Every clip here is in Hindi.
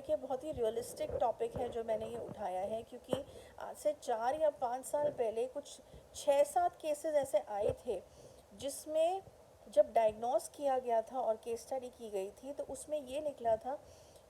टॉपिक है बहुत ही रियलिस्टिक टॉपिक है जो मैंने ये उठाया है, क्योंकि आज से 4 या 5 साल पहले कुछ 6-7 केसेस ऐसे आए थे जिसमें जब डायग्नोस किया गया था और केस स्टडी की गई थी तो उसमें ये निकला था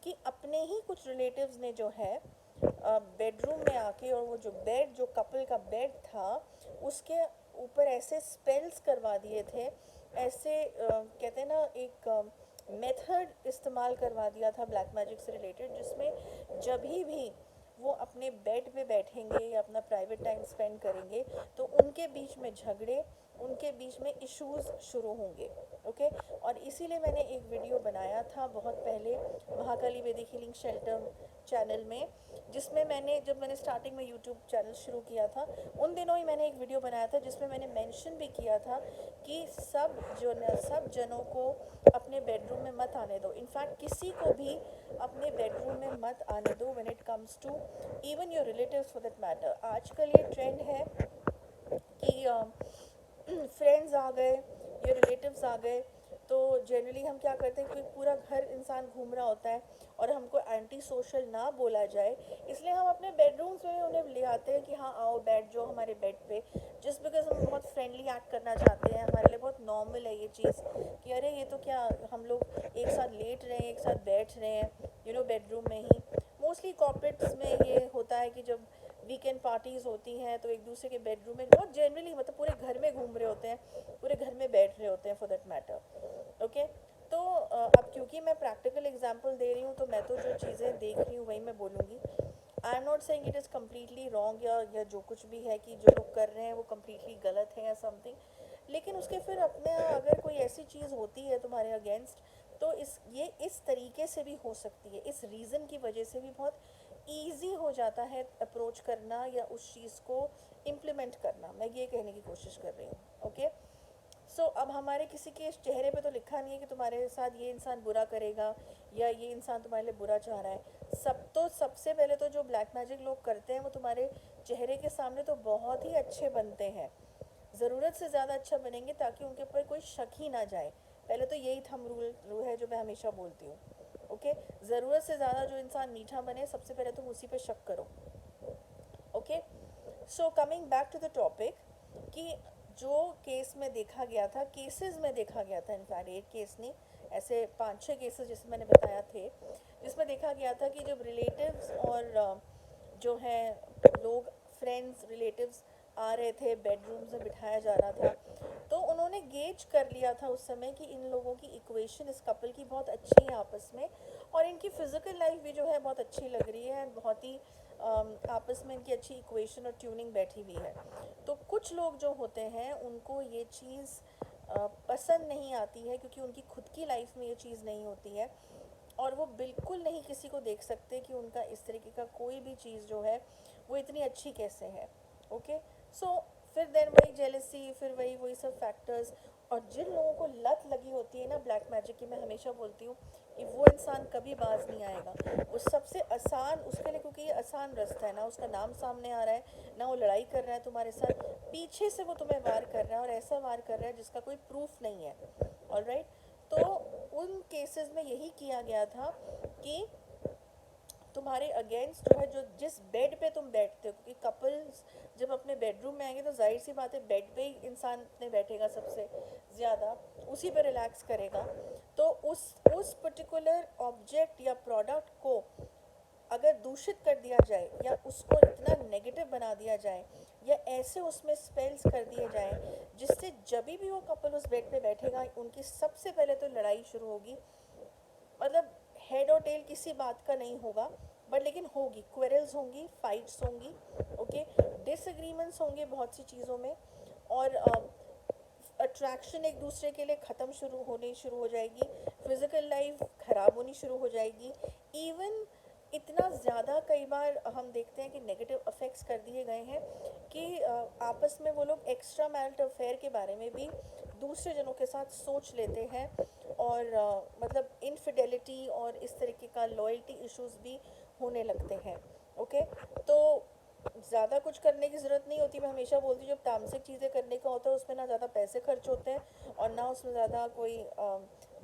कि अपने ही कुछ रिलेटिव्स ने जो है बेडरूम में आके और वो जो बेड, जो कपल का बेड था, उसके ऊपर ऐसे स्पेल्स करवा दिए थे। ऐसे कहते हैं ना, एक मेथड इस्तेमाल करवा दिया था ब्लैक मैजिक से रिलेटेड, जिसमें जब भी वो अपने बेड पे बैठेंगे या अपना प्राइवेट टाइम स्पेंड करेंगे तो उनके बीच में झगड़े, उनके बीच में इश्यूज शुरू होंगे। ओके, और इसीलिए मैंने एक वीडियो बनाया था बहुत पहले महाकाली वैदिक हीलिंग शेल्टर चैनल में, जिसमें जब मैंने स्टार्टिंग में यूट्यूब चैनल शुरू किया था उन दिनों ही मैंने एक वीडियो बनाया था जिसमें मैंने मेंशन भी किया था कि सब जनों को अपने बेडरूम में मत आने दो। इनफैक्ट किसी को भी अपने बेडरूम में मत आने दो when it comes to even your relatives for that matter. आजकल ये ट्रेंड है कि फ्रेंड्स आ गए या रिलेटिव्स आ गए तो जनरली हम क्या करते हैं कि पूरा घर इंसान घूम रहा होता है और हमको एंटी सोशल ना बोला जाए, इसलिए हम अपने बेडरूम्स में उन्हें ले आते हैं कि हाँ आओ बैठ जाओ हमारे बेड पे, जस्ट बिकॉज हम बहुत फ्रेंडली एक्ट करना चाहते हैं। हमारे लिए बहुत नॉर्मल है ये चीज़ कि अरे ये तो क्या, हम लोग एक साथ लेट रहे हैं, एक साथ बैठ रहे हैं, बेडरूम में ही। मोस्टली कॉर्पोरेट्स में ये होता है कि जब वीकेंड पार्टीज होती हैं तो एक दूसरे के बेडरूम में बहुत जनरली, मतलब पूरे घर में घूम रहे होते हैं, पूरे घर में बैठ रहे होते हैं फॉर दैट मैटर। ओके, तो अब क्योंकि मैं प्रैक्टिकल एग्जांपल दे रही हूँ तो मैं तो जो चीज़ें देख रही हूँ वही मैं बोलूँगी। I am not saying it is completely wrong या जो कुछ भी है कि जो लोग कर रहे हैं वो कम्प्लीटली गलत है या समथिंग, लेकिन उसके फिर अपने अगर कोई ऐसी चीज़ होती है तुम्हारे अगेंस्ट तो ये इस तरीके से भी हो सकती है, इस रीज़न की वजह से भी बहुत ईजी हो जाता है अप्रोच करना या उस चीज़ को इम्प्लीमेंट करना। मैं ये कहने की कोशिश कर रही हूँ। ओके, सो अब हमारे किसी के चेहरे पे तो लिखा नहीं है कि तुम्हारे साथ ये इंसान बुरा करेगा या ये इंसान तुम्हारे लिए बुरा चाह रहा है। सबसे पहले तो जो ब्लैक मैजिक लोग करते हैं वो तुम्हारे चेहरे के सामने तो बहुत ही अच्छे बनते हैं, ज़रूरत से ज़्यादा अच्छा बनेंगे ताकि उनके ऊपर कोई शक ही ना जाए। पहले तो यही थंब रूल है जो मैं हमेशा बोलती हूँ। ओके, ज़रूरत से ज़्यादा जो इंसान मीठा बने सबसे पहले तुम उसी पे शक करो। Okay, so coming back to the topic कि जो केस में देखा गया था, केसेस में देखा गया था, इनफैक्ट एक केस नहीं, ऐसे 5-6 केसेस जैसे मैंने बताया थे, जिसमें देखा गया था कि जब रिलेटिव्स और जो है लोग, फ्रेंड्स रिलेटिव्स आ रहे थे, बेडरूम्स में बिठाया जा रहा था, तो उन्होंने गेज कर लिया था उस समय कि इन लोगों की इक्वेशन, इस कपल की बहुत अच्छी है आपस में, और इनकी फिजिकल लाइफ भी जो है बहुत अच्छी लग रही है, बहुत ही आपस में इनकी अच्छी इक्वेशन और ट्यूनिंग बैठी हुई है। तो कुछ लोग जो होते हैं उनको ये चीज़ पसंद नहीं आती है क्योंकि उनकी खुद की लाइफ में ये चीज़ नहीं होती है और वो बिल्कुल नहीं किसी को देख सकते कि उनका इस तरीके का कोई भी चीज़ जो है वो इतनी अच्छी कैसे है। ओके, सो फिर देन वही जेलसी, फिर वही सब फैक्टर्स, और जिन लोगों को लत लगी होती है ना ब्लैक मैजिक की, मैं हमेशा बोलती हूँ कि वो इंसान कभी बाज नहीं आएगा। वो सबसे आसान उसके लिए, क्योंकि ये आसान रास्ता है ना, उसका नाम सामने आ रहा है ना, वो लड़ाई कर रहा है तुम्हारे साथ, पीछे से वो तुम्हें वार कर रहा है और ऐसा वार कर रहा है जिसका कोई प्रूफ नहीं है। ऑलराइट, तो उन केसेस में यही किया गया था कि तुम्हारे अगेंस्ट जो है, जो जिस बेड पे तुम बैठते हो, क्योंकि कपल्स जब अपने बेडरूम में आएंगे तो जाहिर सी बात है बेड पे ही इंसान अपने बैठेगा, सबसे ज़्यादा उसी पे रिलैक्स करेगा। तो उस पर्टिकुलर ऑब्जेक्ट या प्रोडक्ट को अगर दूषित कर दिया जाए या उसको इतना नेगेटिव बना दिया जाए या ऐसे उसमें स्पेल्स कर दिए जाए जिससे जब भी वो कपल उस बेड पे बैठेगा उनकी सबसे पहले तो लड़ाई शुरू होगी। मतलब हेड और टेल किसी बात का नहीं होगा, बट लेकिन होगी, क्वेरल्स होंगी, फाइट्स होंगी। ओके, डिसएग्रीमेंट्स होंगे बहुत सी चीज़ों में, और अट्रैक्शन एक दूसरे के लिए ख़त्म शुरू हो जाएगी, फिज़िकल लाइफ ख़राब होनी शुरू हो जाएगी। इवन इतना ज़्यादा कई बार हम देखते हैं कि नेगेटिव अफेक्ट्स कर दिए गए हैं कि आपस में वो लोग एक्स्ट्रा मैरिटल अफेयर के बारे में भी दूसरे जनों के साथ सोच लेते हैं, और मतलब इनफिडेलिटी और इस तरीके का लॉयल्टी इश्यूज भी होने लगते हैं। ओके, तो ज़्यादा कुछ करने की ज़रूरत नहीं होती। मैं हमेशा बोलती हूँ जब तामसिक चीज़ें करने का होता है उसमें ना ज़्यादा पैसे खर्च होते हैं और ना उसमें ज़्यादा कोई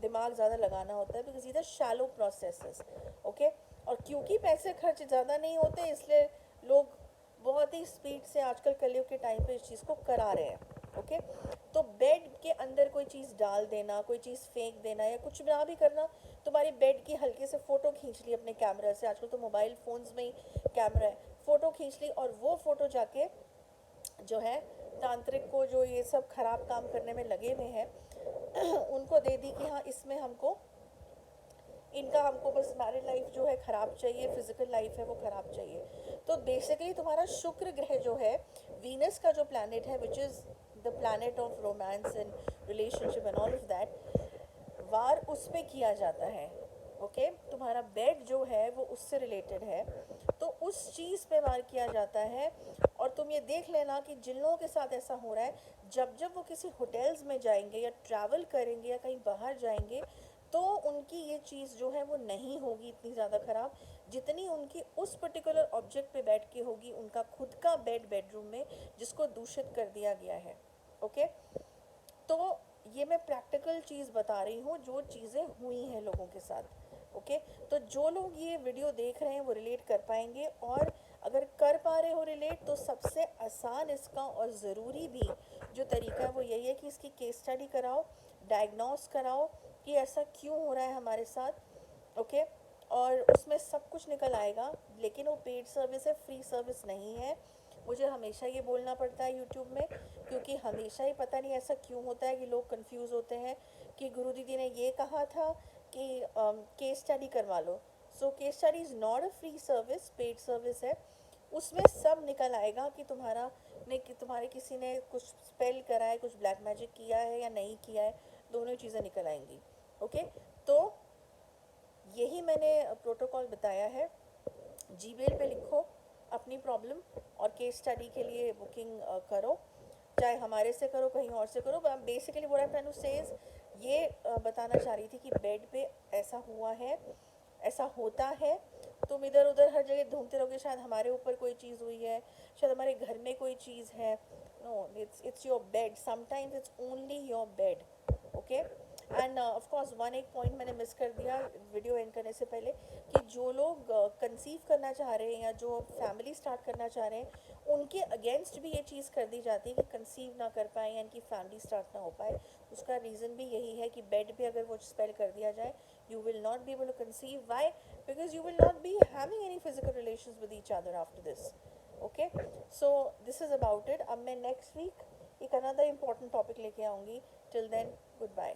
दिमाग ज़्यादा लगाना होता है, बिकॉज इधर शैलो प्रोसेसेस। ओके, और क्योंकि पैसे खर्च ज़्यादा नहीं होते इसलिए लोग बहुत ही स्पीड से आजकल कलयुग के टाइम पे इस चीज़ को करा रहे हैं। ओके, तो बेड के अंदर कोई चीज़ डाल देना, कोई चीज़ फेंक देना या कुछ ना भी करना, तुम्हारी बेड की हल्के से फ़ोटो खींच ली अपने कैमरा से, आजकल तो मोबाइल फ़ोन्स में ही कैमरा है, फ़ोटो खींच ली और वो फ़ोटो जाके जो है तांत्रिक को, जो ये सब खराब काम करने में लगे हुए हैं उनको दे दी कि हाँ इसमें हमको बस मैरिड लाइफ जो है ख़राब चाहिए, फिजिकल लाइफ है वो ख़राब चाहिए। तो बेसिकली तुम्हारा शुक्र ग्रह जो है, वीनस का जो प्लैनेट है, which is the planet of romance and relationship and all of that, वार उस पे किया जाता है। ओके, तुम्हारा बेड जो है वो उससे रिलेटेड है, तो उस चीज़ पे वार किया जाता है। और तुम ये देख लेना कि जिन लोगों के साथ ऐसा हो रहा है, जब जब वो किसी होटल्स में जाएंगे या ट्रैवल करेंगे या कहीं बाहर जाएंगे, तो उनकी ये चीज़ जो है वो नहीं होगी इतनी ज़्यादा ख़राब जितनी उनकी उस पर्टिकुलर ऑब्जेक्ट पे बैठ के होगी, उनका खुद का बेडरूम में, जिसको दूषित कर दिया गया है। ओके, तो ये मैं प्रैक्टिकल चीज़ बता रही हूँ जो चीज़ें हुई हैं लोगों के साथ। ओके, तो जो लोग ये वीडियो देख रहे हैं वो रिलेट कर पाएंगे, और अगर कर पा रहे हो रिलेट, तो सबसे आसान इसका और ज़रूरी भी जो तरीका है वो यही है कि इसकी केस स्टडी कराओ, डायग्नोस कराओ कि ऐसा क्यों हो रहा है हमारे साथ। ओके, और उसमें सब कुछ निकल आएगा, लेकिन वो पेड सर्विस है, फ्री सर्विस नहीं है। मुझे हमेशा ये बोलना पड़ता है यूट्यूब में, क्योंकि हमेशा ही पता नहीं ऐसा क्यों होता है कि लोग कंफ्यूज होते हैं कि गुरु दीदी ने ये कहा था कि केस स्टडी करवा लो। So case study is not a free service, paid service है। उसमें सब निकल आएगा कि तुम्हारे किसी ने कुछ स्पेल करा है, कुछ ब्लैक मैजिक किया है या नहीं किया है, दोनों चीज़ें निकल आएंगी। ओके, तो यही मैंने प्रोटोकॉल बताया है। जीमेल पे लिखो अपनी प्रॉब्लम और केस स्टडी के लिए बुकिंग करो, चाहे हमारे से करो कहीं और से करो। Basically what I am trying to say is ये बताना चाह रही थी कि बेड पे ऐसा हुआ है, ऐसा होता है। तुम इधर उधर हर जगह ढूंढते रहोगे, शायद हमारे ऊपर कोई चीज़ हुई है, शायद हमारे घर में कोई चीज़ है। No, it's your bed, sometimes it's only your bed. Okay, and of course एक पॉइंट मैंने मिस कर दिया वीडियो एंड करने से पहले, कि जो लोग कंसीव करना चाह रहे हैं या जो फैमिली स्टार्ट करना चाह रहे हैं, उनके अगेंस्ट भी ये चीज़ कर दी जाती है कि कंसीव ना कर पाए या इनकी फैमिली स्टार्ट ना हो पाए। उसका रीज़न भी यही है कि बेड पे अगर वो स्पेल कर दिया जाए, you will not be able to conceive. Why? Because you will not be having any physical relations with each other after this. Okay, so this is about it. अब मैं next week एक another important topic लेके आऊँगी. Till then, goodbye.